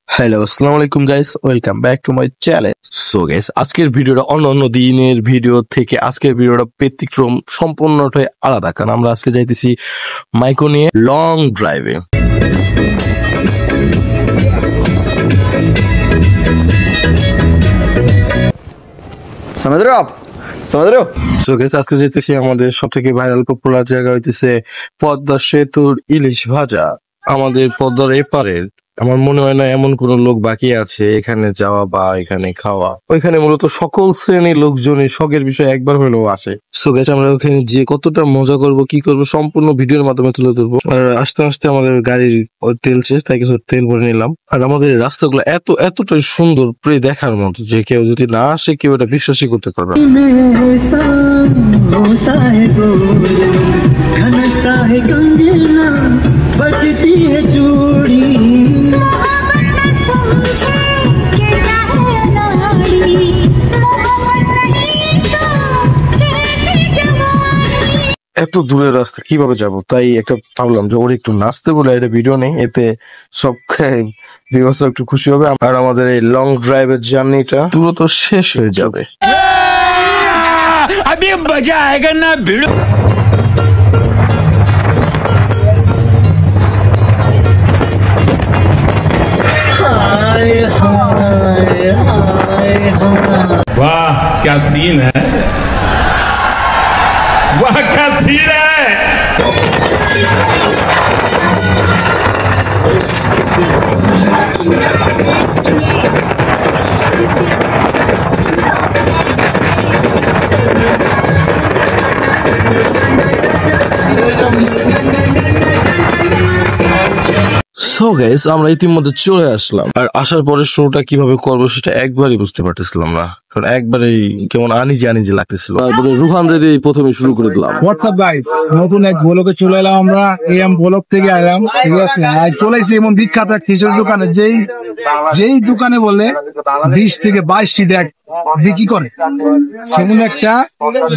Hello, আসসালামু আলাইকুম guys, welcome back to my channel. So guys, আজকের ভিডিওটা অন্য দিনের ভিডিও থেকে আজকের ভিডিওটা ব্যতিক্রম, সম্পূর্ণটাই আলাদা। কারণ আমরা আজকে যাইতেছি মাইকো নিয়ে লং ড্রাইভে। समझ रहे हो आप समझ रहे हो সো গাইস, আজকে যেতেছি আমাদের সব থেকে ভাইরাল পপুলার জায়গা হইতেছে পদ্মা সেতুর ইলিশ ভাজা। আমাদের পদ্মার এপারের আমার মনে হয় না এমন কোন লোক বাকি আছে এখানে যাওয়া বা এখানে খাওয়া। ওইখানে মূলত সকল শ্রেণীর লোকজনই শখের বিষয় একবার হলেও আসে। সো গাইস, আমরা ওখানে যে কতটা মজা করব কি করব সম্পূর্ণ ভিডিওর মাধ্যমে তুলে ধরবো। আর আস্তে আস্তে আমাদের গাড়ির তেল শেষ, তাই কিছু তেল ভরে নিলাম। আর আমাদের এই রাস্তাগুলো এতটাই সুন্দর, প্রায় দেখার মতো, যে কেউ যদি না আসে কেউ এটা বিশ্বাসই করতে পারবে না। बजती है चूड़ी এত দূরের রাস্তা কিভাবে যাব, তাই একটা ভাবলাম যে ওর একটু নাচতে বলে একটা ভিডিও নেই, এতে সব ভিউয়ার্স একটু খুশি হবে আর আমাদের এই লং ড্রাইভের জার্নিটা দ্রুত শেষ হয়ে যাবে। अभी मजा आएगा ना भिड़ो। वाह क्या सीन है, वाह क्या सीन है। সো গাইস, আমরা ইতিমধ্যে চলে আসলাম। আর আসার পরে শুরুটা কিভাবে করবো সেটা একবারই বুঝতে পারতেছিলাম না, কারণ একবারেই কেমন আনিজি লাগতেছিল। তারপরে রুহান রেডি প্রথমে শুরু করে দিলাম। হোয়াটসঅ্যাপ গাইস, নতুন এক ব্লগে চলে এলাম আমরা। এম ব্লগ থেকে এলাম, ঠিক আছে। আজ চলেছি এমন বিখ্যাত এক খিচুড়ি দোকানে, যেই দোকানে বলে 20 থেকে 22টি দেখ বিক্রি করে, সেমন একটা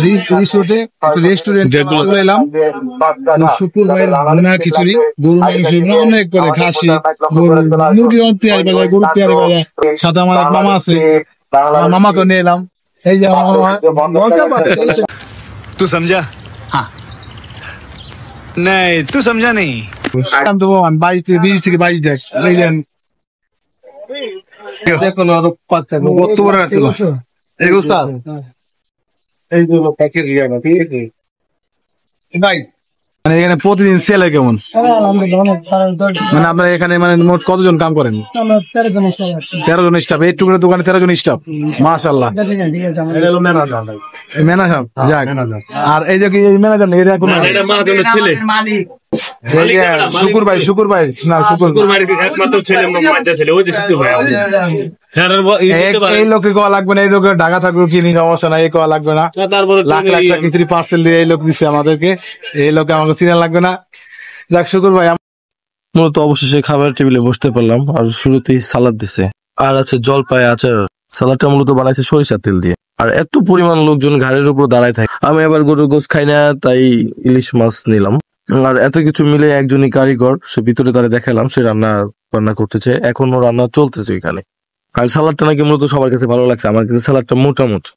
রিসোর্টে রেস্টুরেন্ট চলে এলাম। শুকুর ভাইয়ের ভুনা খিচুড়ি, গরু মাংস অনেক করে, খাসি, গরু, মুরগি তৈরি বাজার, গরু তৈরি বাজার। সাথে আমার এক মামা আছে, মামাকে নিয়ে এলাম। এই যে আমার মামা, तू समझा हाँ नहीं तू समझा नहीं 22 থেকে 20 থেকে 22 দেখ। এই দেন, দেখো না আরো পাঁচটা কত বড় আছে এই গোস্তা, এই যে প্যাকেট রিয়া না, ঠিক আছে ভাই। মানে এখানে প্রতিদিন সেল হয় কেমন? মানে আপনার এখানে মানে মোট কতজন কাম করেন? 13 জন স্টাফ। এই টুকরো দোকানে 13 জন স্টাফ, মাশাআল্লাহ। ম্যানেজার, যাক। আর এই যে এই ম্যানেজার নেই, এটা কোন ছেলে? শুকুর ভাই না, শুকুর একমাত্র ছেলে, ছেলে ওই যে শুকুর ভাই। এই লোকে কোয়া লাগবে না, এই লোকের ঢাকা থাকবে চিনি, সমস্যা নাই, এই কোয়া লাগবে না। লাখ লাখ টাকা খিচুড়ি পার্সেল দিয়ে এই লোক দিচ্ছে আমাদেরকে, এই লোকে আমাকে চিনা লাগবে না। যাক, শুকুর ভাই। মূলত অবশেষে খাবার টেবিলে বসতে পারলাম। আর শুরুতেই সালাদ দিছে, আর আছে জলপাই আচার। সালাদটা মূলত বানাইছে সরিষার তেল দিয়ে। আর এত পরিমাণ লোকজন ঘাড়ের উপর দাঁড়ায় থাকে। আমি আবার গরুর গোশ খাই না, তাই ইলিশ মাছ নিলাম। আর এত কিছু মিলে একজনই কারিগর, সে ভিতরে তারা দেখালাম, সে রান্না করতেছে, এখনো রান্না চলতেছে এখানে। আর সালাদটা নাকি মূলত সবার কাছে ভালো লাগছে। আমার কাছে সালাদটা মোটামুটি,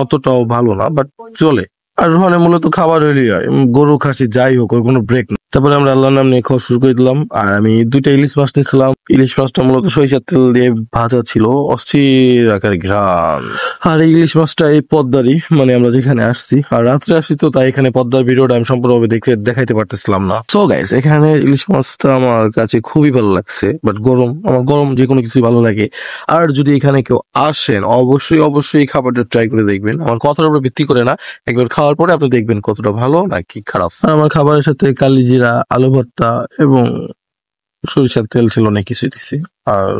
অতটাও ভালো না, বাট চলে। আর রোহানে মূলত খাবার হইলেই হয়, গরু খাসি যাই হোক, ওর কোনো ব্রেক নেই। তারপরে আমরা আল্লাহর নাম নিয়ে খাওয়া শুরু করে দিলাম। আর আমি 2টা ইলিশ মাছ নিয়েছিলাম। ইলিশ মাছটা মূলত সরিষার তেল দিয়ে ভাজা ছিল, অস্থির আকারে ঘ্রাণ। আর এই ইলিশ মাছটা এই পদ্মারই, মানে আমরা যেখানে আসছি, আর রাত্রে আসছি তো, তাই এখানে পদ্মার ভিডিওটা আমি সম্পূর্ণভাবে দেখাইতে পারতেছিলাম না। সো গাইস, এখানে ইলিশ মাছটা আমার কাছে খুবই ভালো লাগছে, বাট আমার গরম যে কোনো কিছুই ভালো লাগে। আর যদি এখানে কেউ আসেন, অবশ্যই খাবারটা ট্রাই করে দেখবেন। আমার কথার উপর ভিত্তি করে না, একবার খাওয়ার পরে আপনি দেখবেন কতটা ভালো নাকি খারাপ। আর আমার খাবারের সাথে কালিজিরা, আলু ভর্তা এবং সরিষার তেল ছিল, অনেক কিছু দিছি। আর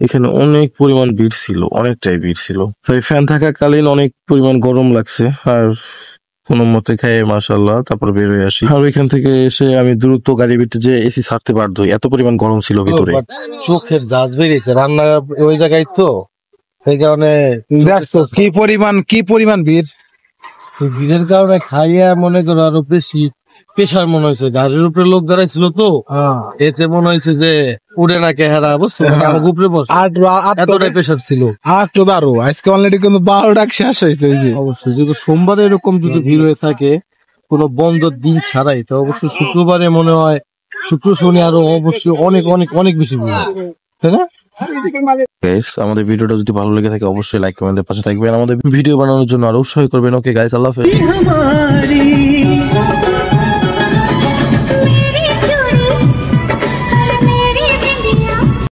এখানে অনেক পরিমাণ ভিড় ছিল, অনেকটাই ভিড় ছিল। তাই ফ্যান থাকাকালীন অনেক পরিমাণ গরম লাগছে। আর কোনো মতে খাইয়ে মাশাআল্লাহ তারপর বের হয়ে আসি। আর ওইখান থেকে এসে আমি দ্রুত গাড়ি ভিতরে যে এসি ছাড়তে বাধ্য হই, এত পরিমাণ গরম ছিল ভিতরে। চোখের জাজ বেরিয়েছে, রান্না ওই জায়গায় তো, সেই কারণে দেখছো কি পরিমাণ ভিড়। ভিড়ের কারণে খাইয়া মনে করো আরো বেশি প্রেশার মনে হয়েছে, গাড়ির উপরে লোক দাঁড়াইছিল তো, এতে মনে হয়েছে যে উড়ে না কেহারা, বুঝছো, আমাকে উপরে বস, এতটাই প্রেশার ছিল। আট বারো আজকে অলরেডি কিন্তু 12 শেষ হয়েছে ওই যে। অবশ্যই যদি সোমবারে এরকম যদি ভিড় হয়ে থাকে কোনো বন্ধ দিন ছাড়াই, তো অবশ্যই শুক্রবারে মনে হয়, শুক্র শনি আরো অবশ্যই অনেক অনেক অনেক বেশি ভিড় হবে, তাই না? গাইস আমাদের ভিডিওটা যদি ভালো লেগে থাকে অবশ্যই লাইক কমেন্টের পাশে থাকবেন, আমাদের ভিডিও বানানোর জন্য আরো উৎসাহ করবেন। ওকে গাইস, আল্লাহ হাফেজ। हमारी